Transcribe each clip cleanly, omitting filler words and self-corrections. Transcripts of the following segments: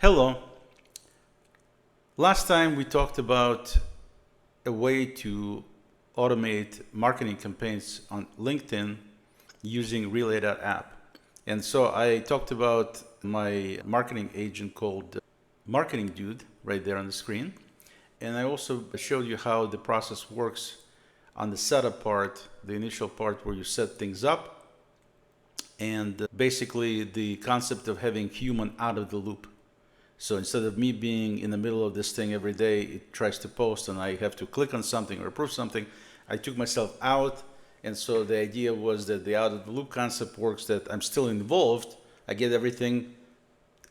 Hello. Last time we talked about a way to automate marketing campaigns on LinkedIn using Relay.app. And so I talked about my marketing agent called Marketing Dude right there on the screen. And I also showed you how the process works on the setup part, the initial part where you set things up, and basically the concept of having human out of the loop. So instead of me being in the middle of this thing every day, it tries to post and I have to click on something or approve something, I took myself out. And so the idea was that the out of the loop concept works, that I'm still involved. I get everything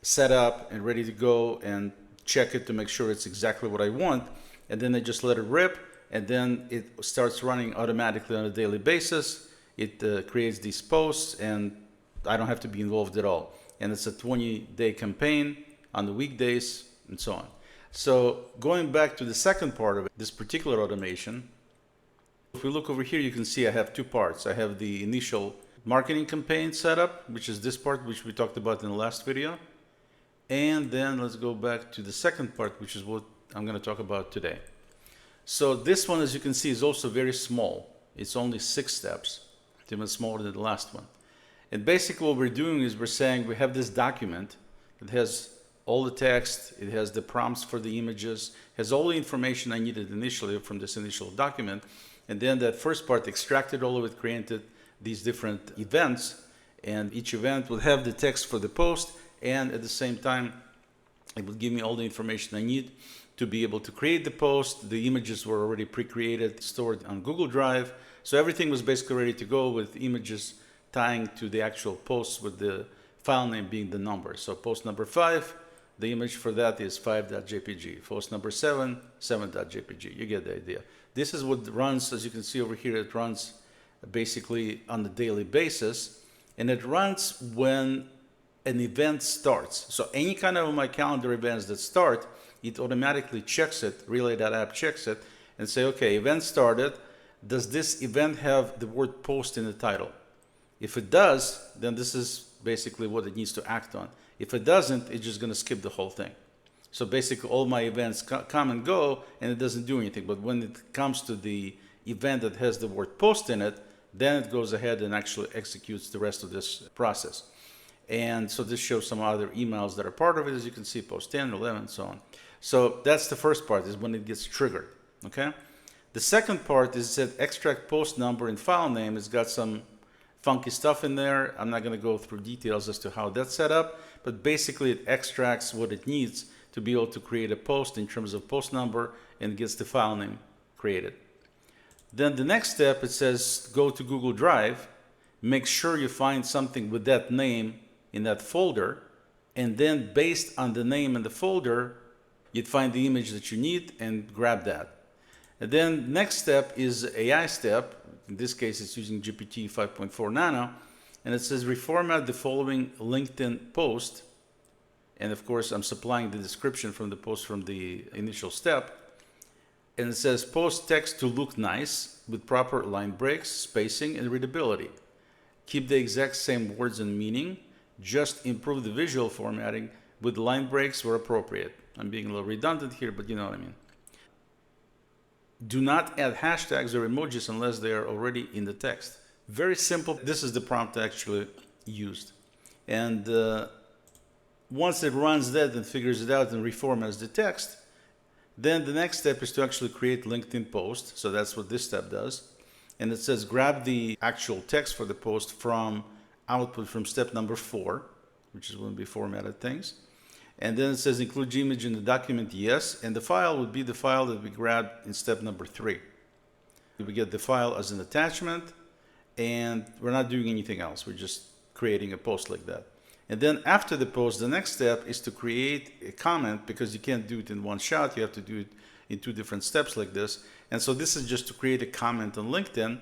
set up and ready to go and check it to make sure it's exactly what I want. And then I just let it rip, and then it starts running automatically on a daily basis. It creates these posts and I don't have to be involved at all. And it's a 20-day campaign on the weekdays and so on. So going back to the second part of it, this particular automation, if we look over here, you can see I have two parts. I have the initial marketing campaign setup, which is this part, which we talked about in the last video. And then let's go back to the second part, which is what I'm going to talk about today. So this one, as you can see, is also very small. It's only 6 steps. It's even smaller than the last one. And basically what we're doing is we're saying we have this document that has all the text, it has the prompts for the images, has all the information I needed initially from this initial document. And then that first part extracted all of it, created these different events, and each event would have the text for the post, and at the same time it would give me all the information I need to be able to create the post. The images were already pre-created, stored on Google Drive, so everything was basically ready to go, with images tying to the actual posts, with the file name being the number. So post number 5, the image for that is 5.jpg. Post number 7, 7.jpg. You get the idea. This is what runs, as you can see over here, it runs basically on a daily basis, and it runs when an event starts. So any kind of my calendar events that start, it automatically checks it, Relay.app checks it, and say, okay, event started. Does this event have the word post in the title? If it does, then this is basically what it needs to act on. If it doesn't, it's just going to skip the whole thing. So basically all my events come and go, and it doesn't do anything. But when it comes to the event that has the word post in it, then it goes ahead and actually executes the rest of this process. And so this shows some other emails that are part of it, as you can see, post 10, 11, and so on. So that's the first part, is when it gets triggered, okay? The second part is that extract post number and file name. It's got some funky stuff in there. I'm not going to go through details as to how that's set up, but basically it extracts what it needs to be able to create a post in terms of post number, and gets the file name created. Then the next step, it says go to Google Drive, make sure you find something with that name in that folder, and then based on the name in the folder, you'd find the image that you need and grab that. And then next step is AI step. In this case, it's using GPT 5.4 Nano, and it says reformat the following LinkedIn post. And of course, I'm supplying the description from the post from the initial step. And it says post text to look nice with proper line breaks, spacing, and readability. Keep the exact same words and meaning, just improve the visual formatting with line breaks where appropriate. I'm being a little redundant here, but you know what I mean. Do not add hashtags or emojis unless they are already in the text. Very simple. This is the prompt actually used. And once it runs that and figures it out and reformats the text, then the next step is to actually create LinkedIn post. So that's what this step does. And it says grab the actual text for the post from output from step number 4, which is when we formatted things. And then it says include image in the document, yes, and the file would be the file that we grabbed in step number 3. We get the file as an attachment, and we're not doing anything else. We're just creating a post like that. And then after the post, the next step is to create a comment, because you can't do it in one shot. You have to do it in 2 different steps like this. And so this is just to create a comment on LinkedIn,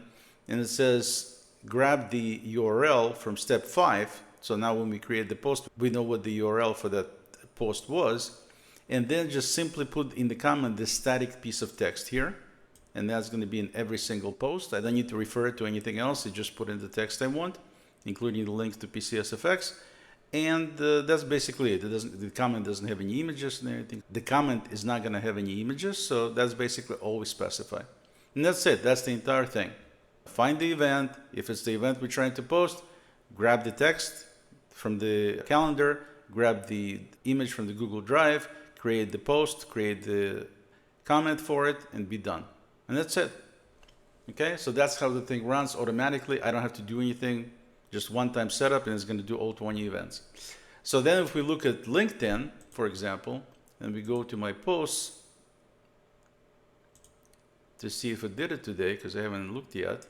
and it says grab the URL from step 5. So now when we create the post, we know what the URL for that post was, and then just simply put in the comment this static piece of text here, and that's going to be in every single post. I don't need to refer it to anything else. I just put in the text I want, including the link to PCSFX, And that's basically it. The comment doesn't have any images and everything. The comment is not going to have any images, so that's basically all we specify. And that's it. That's the entire thing. Find the event. If it's the event we're trying to post, grab the text from the calendar, grab the image from the Google Drive, create the post, create the comment for it, and be done. And that's it. Okay, so that's how the thing runs automatically. I don't have to do anything. Just one-time setup, and it's going to do all 20 events. So then if we look at LinkedIn, for example, and we go to my posts to see if it did it today, because I haven't looked yet.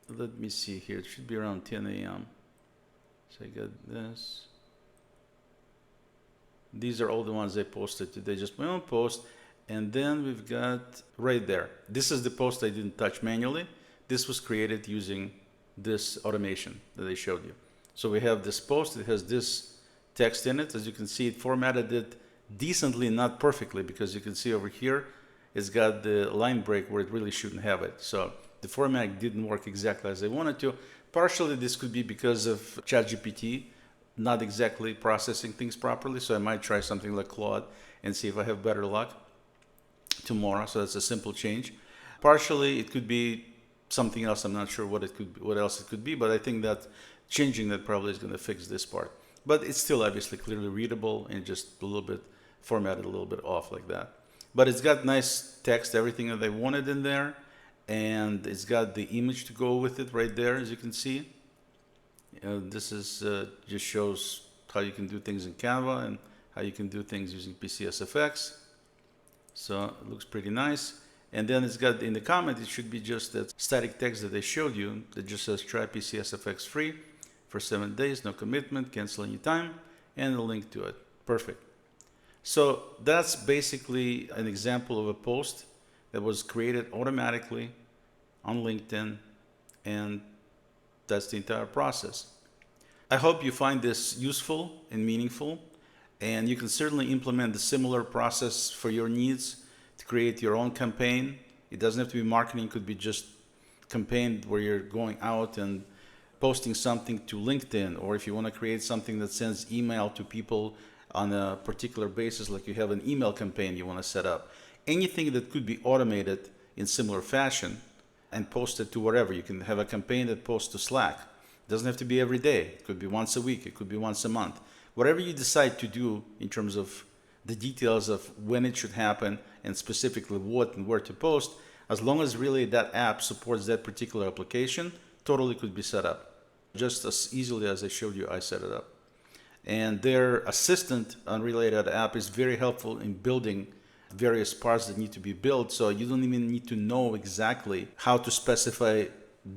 Let me see here. It should be around 10 a.m. So I got this. These are all the ones I posted today, just my own post. And then we've got right there. This is the post I didn't touch manually. This was created using this automation that I showed you. So we have this post, it has this text in it. As you can see, it formatted it decently, not perfectly, because you can see over here, it's got the line break where it really shouldn't have it. So the format didn't work exactly as I wanted to. Partially, this could be because of ChatGPT not exactly processing things properly. So I might try something like Claude and see if I have better luck tomorrow. So that's a simple change. Partially, it could be something else. I'm not sure what it could be, what else it could be, but I think that changing that probably is going to fix this part. But it's still obviously clearly readable and just a little bit formatted a little bit off like that. But it's got nice text, everything that I wanted in there, and it's got the image to go with it right there, as you can see. This is just shows how you can do things in Canva and how you can do things using PCSFX. So it looks pretty nice. And then it's got in the comment, it should be just that static text that I showed you that just says try PCSFX free for 7 days, no commitment, cancel anytime, and a link to it. Perfect. So that's basically an example of a post that was created automatically on LinkedIn, and that's the entire process. I hope you find this useful and meaningful, and you can certainly implement the similar process for your needs to create your own campaign. It doesn't have to be marketing, it could be just campaign where you're going out and posting something to LinkedIn, or if you want to create something that sends email to people on a particular basis, like you have an email campaign you want to set up. Anything that could be automated in similar fashion and posted to wherever. You can have a campaign that posts to Slack. It doesn't have to be every day. It could be once a week. It could be once a month. Whatever you decide to do in terms of the details of when it should happen and specifically what and where to post, as long as really that app supports that particular application, totally could be set up. Just as easily as I showed you, I set it up. And their assistant on Relay.app is very helpful in building various parts that need to be built. So you don't even need to know exactly how to specify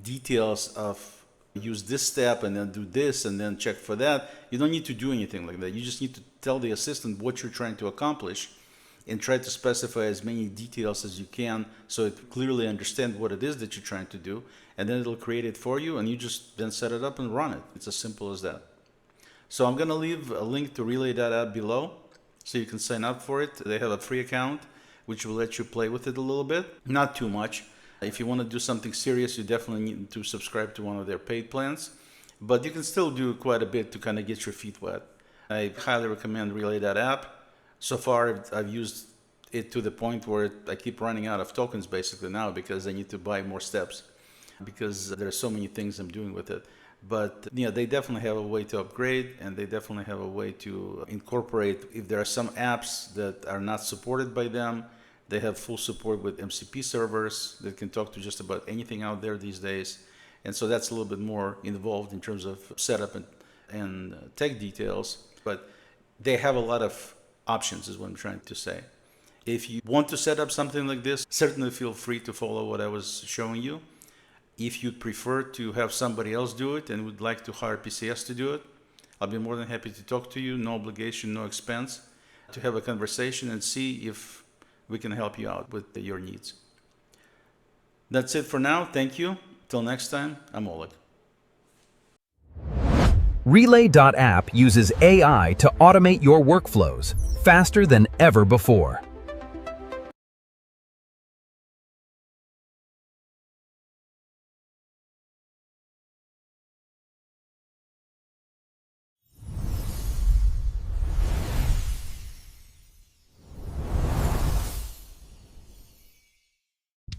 details of use this step and then do this and then check for that. You don't need to do anything like that. You just need to tell the assistant what you're trying to accomplish and try to specify as many details as you can so it clearly understands what it is that you're trying to do, and then it'll create it for you and you just then set it up and run it. It's as simple as that. So I'm going to leave a link to Relay.app below so you can sign up for it. They have a free account which will let you play with it a little bit, not too much. If you want to do something serious, you definitely need to subscribe to one of their paid plans, but you can still do quite a bit to kind of get your feet wet. I highly recommend Relay.app. So far, I've used it to the point where I keep running out of tokens basically now because I need to buy more steps because there are so many things I'm doing with it. But yeah, they definitely have a way to upgrade, and they definitely have a way to incorporate. If there are some apps that are not supported by them, they have full support with MCP servers that can talk to just about anything out there these days. And so that's a little bit more involved in terms of setup and tech details. But they have a lot of options is what I'm trying to say. If you want to set up something like this, certainly feel free to follow what I was showing you. If you'd prefer to have somebody else do it and would like to hire PCS to do it, I'll be more than happy to talk to you. No obligation, no expense, to have a conversation and see if we can help you out with your needs. That's it for now. Thank you. Till next time, I'm Oleg. Relay.app uses AI to automate your workflows faster than ever before.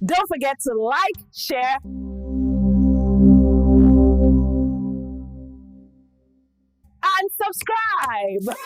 Don't forget to like, share, and subscribe.